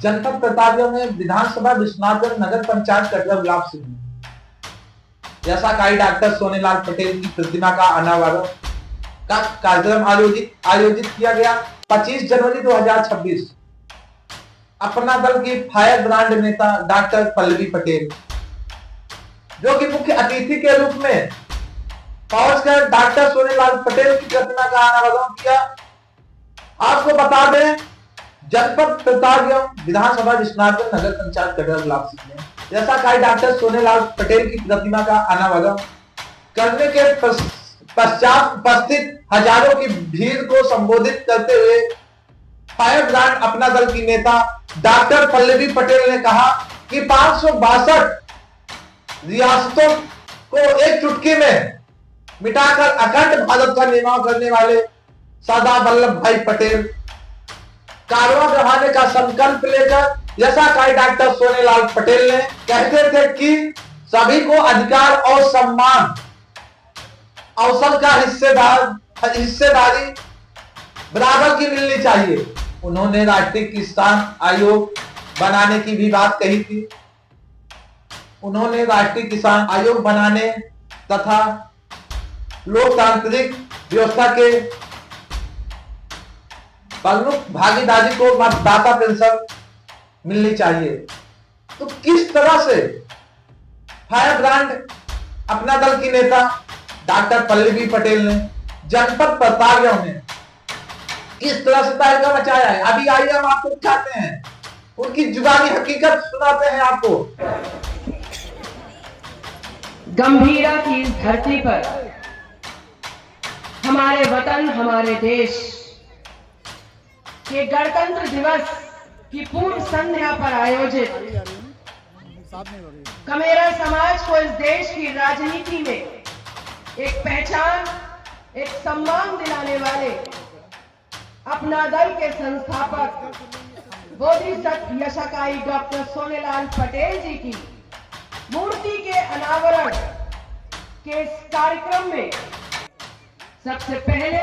जनपद प्रतापगढ़ में विधानसभा विश्वनाथगढ़ नगर पंचायत कटरा गुलाब सिंह जैसा कई डॉक्टर सोनेलाल पटेल की प्रतिमा का अनावरण का कार्यक्रम आयोजित किया गया 25 जनवरी 2026। अपना दल की फायर ब्रांड नेता डॉक्टर पल्लवी पटेल जो कि मुख्य अतिथि के रूप में पहुंचकर डॉक्टर सोनेलाल पटेल की प्रतिमा का अनावरण किया। आपको बता दें, जनपद प्रतापगढ़ विधानसभा विश्वनाथगढ़ नगर पंचायत कटरा गुलाब सिंह में जैसा कई डॉक्टर सोनेलाल पटेल की प्रतिमा का अनावरण करने के पश्चात उपस्थित हजारों की भीड़ को संबोधित करते हुए फायर ब्रांड अपना दल की नेता डॉक्टर पल्लवी पटेल ने कहा कि 562 रियासतों को एक चुटकी में मिटाकर अखंड भारत का निर्माण करने वाले सरदार वल्लभ भाई पटेल कारवां बढ़ाने का संकल्प लेकर जैसा कई डॉक्टर सोनेलाल पटेल ने कहते थे कि सभी को अधिकार और सम्मान अवसर का हिस्सेदारी बराबर की मिलनी चाहिए। उन्होंने राष्ट्रीय किसान आयोग बनाने की भी बात कही थी। उन्होंने राष्ट्रीय किसान आयोग बनाने तथा लोकतांत्रिक व्यवस्था के प्रमुख भागीदारी को मतदाता पेंशन मिलनी चाहिए। तो किस तरह से फायर ब्रांड अपना दल की नेता डॉक्टर पल्लवी पटेल ने जनपद प्रतापगढ़ में किस तरह से तहलका मचाया है, अभी आइए हम आपको दिखाते हैं, उनकी जुबानी हकीकत सुनाते हैं आपको। गंभीरा की इस धरती पर हमारे वतन हमारे देश के गणतंत्र दिवस की पूर्व संध्या पर आयोजित कमेरा समाज को इस देश की राजनीति में एक पहचान, एक सम्मान दिलाने वाले अपना दल के संस्थापक बोधिसत्व यशकाई डॉक्टर सोनेलाल पटेल जी की मूर्ति के अनावरण के इस कार्यक्रम में सबसे पहले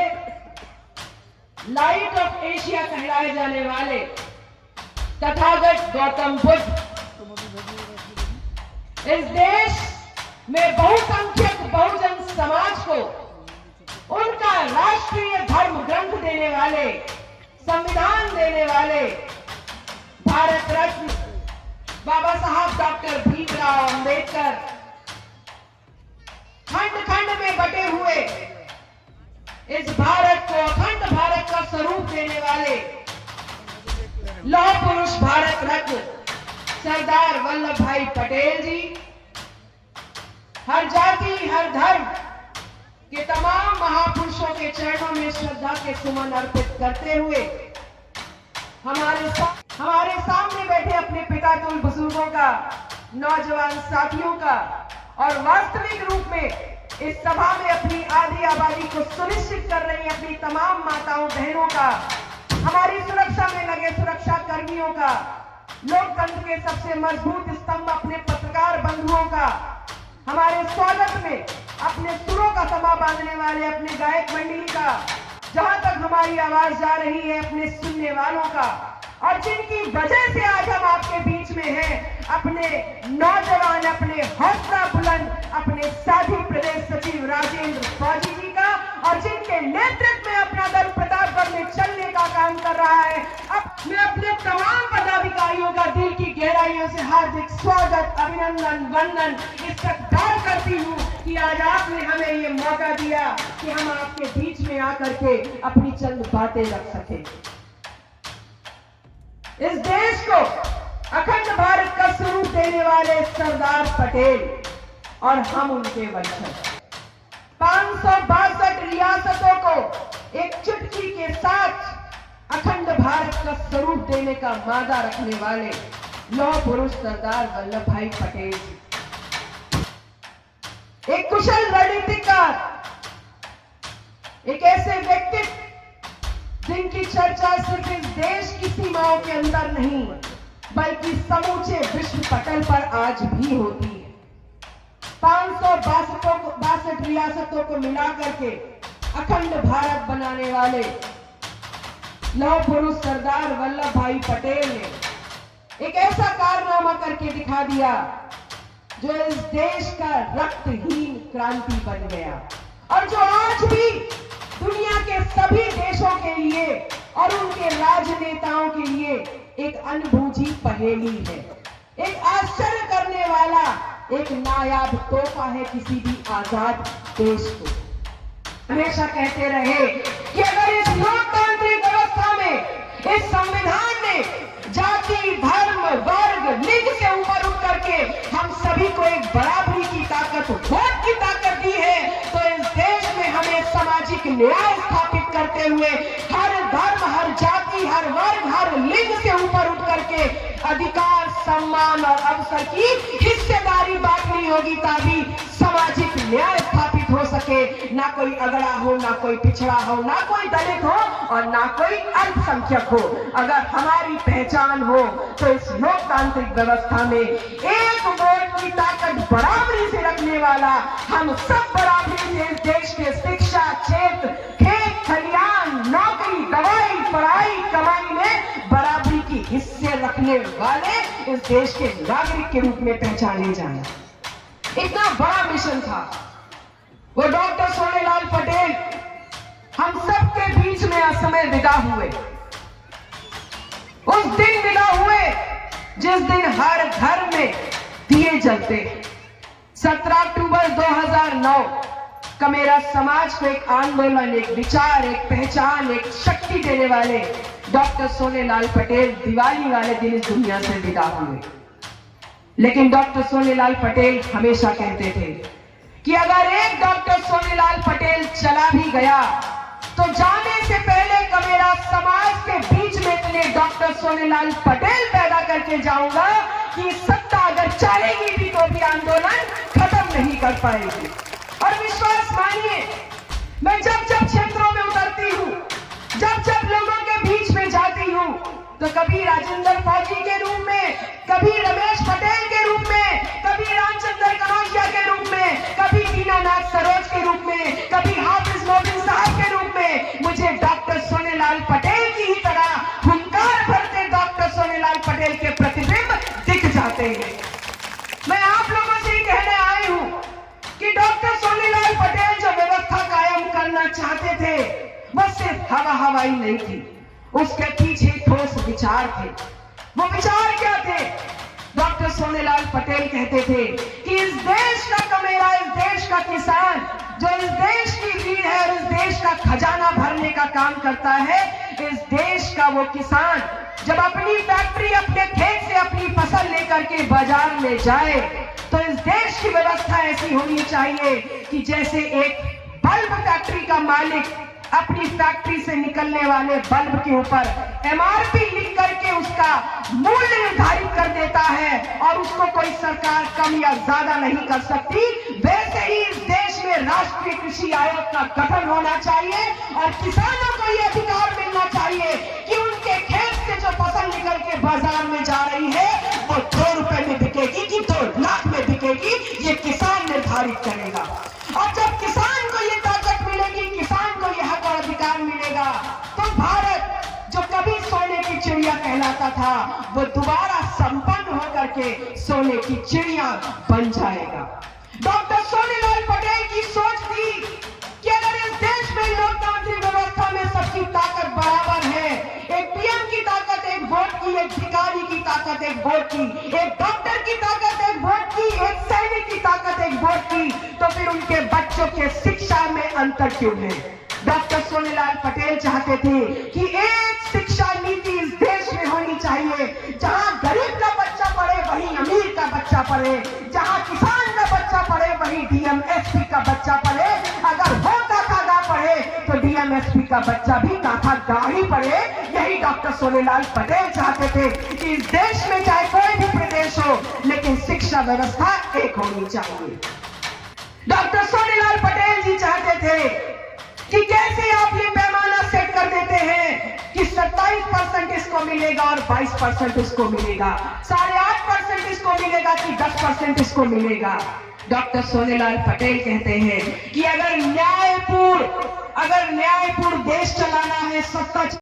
लाइट ऑफ एशिया कहलाए जाने वाले तथागत गौतम बुद्ध इस देश में बहुसंख्यक बहुजन समाज को उनका राष्ट्रीय धर्म ग्रंथ देने वाले, संविधान देने वाले भारत रत्न बाबा साहब डॉक्टर भीमराव अंबेडकर खंड खंड में बटे हुए इस भारत को अखंड भारत का स्वरूप देने वाले लौह पुरुष भारत रत्न सरदार वल्लभ भाई पटेल जी हर जाति हर धर्म के तमाम महापुरुषों के चरणों में श्रद्धा के सुमन अर्पित करते हुए हमारे सामने बैठे अपने पिता तुल्य बुजुर्गों का, नौजवान साथियों का और वास्तविक रूप में इस सभा में अपनी आधी आबादी को सुनिश्चित कर रही अपनी तमाम माताओं बहनों का, हमारी सुरक्षा में लगे सुरक्षा कर्मियों का, लोकतंत्र के सबसे मजबूत स्तंभ अपने पत्रकार बंधुओं का, हमारे स्वागत में अपने सुरों का समा बांधने वाले अपने गायक मंडली का, जहां तक हमारी आवाज जा रही है अपने सुनने वालों का, और जिनकी वजह से आज हम आपके बीच में हैं, अपने नौजवान, अपने हौसला बुलंद, अपने साथी प्रदेश सचिव राजेंद्र फौजी जी का, और जिनके नेतृत्व में अपना दल प्रतापगढ़ में चलने का काम कर रहा है। अब मैं अपने तमाम पदाधिकारियों का दिल की गहराइयों से हार्दिक स्वागत, अभिनंदन, वंदन इस्तकबाल करती हूँ कि आज आपने हमें ये मौका दिया कि हम आपके बीच में आकर के अपनी चंद बातें रख सकें। इस देश को अखंड भारत का स्वरूप देने वाले सरदार पटेल और हम उनके वंशज 562 रियासतों को एक चुटकी के साथ अखंड भारत का स्वरूप देने का वादा रखने वाले लौह पुरुष सरदार वल्लभ भाई पटेल, एक कुशल रणनीतिकार, एक ऐसे व्यक्तित्व जिनकी चर्चा सिर्फ इस देश की सीमाओं के अंदर नहीं बल्कि समूचे विश्व पटल पर आज भी होती है। 562 रियासतों को मिलाकर के अखंड भारत बनाने वाले लौह पुरुष सरदार वल्लभ भाई पटेल ने एक ऐसा कारनामा करके दिखा दिया जो इस देश का रक्तहीन क्रांति बन गया और जो आज भी दुनिया के सभी देशों के लिए और उनके राजनेताओं के लिए एक अनबूझी पहेली है, एक आश्चर्य करने वाला एक नायाब तोहफा है किसी भी आजाद देश को। हमेशा कहते रहे कि अगर इस लोकतांत्रिक व्यवस्था में, इस संविधान ने जाति, धर्म, वर्ग, लिंग से ऊपर उठ करके हम सभी को एक बराबरी की ताकत, वोट की ताकत दी है, तो इस देश में हमें सामाजिक न्याय स्थापित करते हुए हर धर्म, हर जाति, हर वर्ग, हर लिंग से ऊपर उठ करके अधिकार, सम्मान और अवसर की हिस्सेदारी बांटनी होगी, तभी सामाजिक न्याय स्थापित हो सके। ना कोई अगड़ा हो, ना कोई पिछड़ा हो, ना कोई दलित हो और ना कोई अल्पसंख्यक हो। अगर हमारी पहचान हो तो इस लोकतांत्रिक व्यवस्था में एक वोट की ताकत बराबरी से रखने वाला, हम सब बराबरी से इस देश के शिक्षा क्षेत्र, खेत खलियान, नौकरी, दवाई, पढ़ाई, कमाई में बराबरी की हिस्से रखने वाले इस देश के नागरिक के रूप में पहचाने जाए। इतना बड़ा मिशन था वो। डॉक्टर सोनेलाल पटेल हम सबके बीच में असमय विदा हुए। उस दिन विदा हुए जिस दिन हर घर में दिए जलते। 17 अक्टूबर 2009 का मेरा समाज को एक आंदोलन, एक विचार, एक पहचान, एक शक्ति देने वाले डॉक्टर सोनेलाल पटेल दिवाली वाले दिन इस दुनिया से विदा हुए। लेकिन डॉक्टर सोनेलाल पटेल हमेशा कहते थे कि अगर एक डॉक्टर सोनेलाल पटेल चला भी गया तो जाने से पहले का मेरा समाज के बीच में इतने डॉक्टर सोनेलाल पटेल पैदा करके जाऊंगा कि सत्ता अगर चलेगी भी तो भी आंदोलन खत्म नहीं कर पाएगी। और विश्वास मानिए, मैं जब जब क्षेत्रों में उतरती हूँ, जब जब लोगों के बीच में जाती हूँ, तो कभी राजेंद्र फौजी के रूप में, कभी रमेश पटेल के रूप में, कभी रामचंद्र कनौजिया के रूप में, कभी दीनानाथ सरोज के रूप में, कभी हाफिज मोबिन साहब के रूप में मुझे डॉक्टर सोनेलाल पटेल की ही तरह हुंकार भरते डॉक्टर सोनेलाल पटेल के प्रतिबिंब दिख जाते हैं। मैं आप लोगों से ही कहने आई हूँ कि डॉक्टर सोनेलाल पटेल जो व्यवस्था कायम करना चाहते थे वो सिर्फ हवाई नहीं थी, उसके पीछे ठोस विचार थे। वो विचार क्या थे? डॉक्टर सोनेलाल पटेल कहते थे कि इस देश का कमेरा, इस देश का किसान जो इस देश की रीढ़ है और इस देश का खजाना भरने का काम करता है, इस देश का वो किसान जब अपनी फैक्ट्री, अपने खेत से अपनी फसल लेकर के बाजार में जाए तो इस देश की व्यवस्था ऐसी होनी चाहिए कि जैसे एक बल्ब फैक्ट्री का मालिक अपनी फैक्ट्री से निकलने वाले बल्ब के ऊपर MRP लिख करके उसका मूल्य निर्धारित कर देता है और उसको कोई सरकार कम या ज्यादा नहीं कर सकती, वैसे ही इस देश में राष्ट्रीय कृषि आयोग का गठन होना चाहिए और किसानों को यह अधिकार मिलना चाहिए कि उनके खेत से जो फसल निकल के बाजार में जा रही है वो 2 रुपए में बिकेगी कि 2 लाख में बिकेगी, ये किसान निर्धारित करेगा। और जब किसान को ये ताकत मिलेगी, किसान को यह हक और अधिकार मिलेगा, तो भारत जो कभी सोने की चिड़िया कहलाता था वो दोबारा संपन्न होकर के सोने की चिड़िया बन जाएगा। डॉक्टर सोनेलाल पटेल की सोच थी कि अगर इस देश में लोकतांत्रिक व्यवस्था में सबकी ताकत बराबर है, एक PM की ताकत एक वोट की, एक भिखारी की ताकत एक वोट की, एक डॉक्टर की ताकत एक वोट की, एक सैनिक की ताकत एक वोट की, तो फिर उनके बच्चों के शिक्षा में अंतर क्यों है? डॉक्टर सोनेलाल पटेल चाहते थे कि एक शिक्षा नीति इस देश में होनी चाहिए, जहां गरीब का बच्चा पढ़े वहीं अमीर का बच्चा पढ़े, जहां किसान का बच्चा पढ़े वहीं DM SP का बच्चा पढ़े, अगर वो काका गा पढ़े तो DM SP का बच्चा भी काका गा ही पढ़े। यही डॉक्टर सोनेलाल पटेल चाहते थे कि इस देश में चाहे कोई भी प्रदेश हो लेकिन शिक्षा व्यवस्था एक होनी चाहिए। डॉक्टर सोनेलाल पटेल जी चाहते थे कि कैसे आप ये पैमाना सेट कर देते हैं कि 27% इसको मिलेगा और 22% इसको मिलेगा, 8.5% इसको मिलेगा कि 10% इसको मिलेगा। डॉक्टर सोनेलाल पटेल कहते हैं कि अगर न्यायपूर्ण देश चलाना है, सत्ता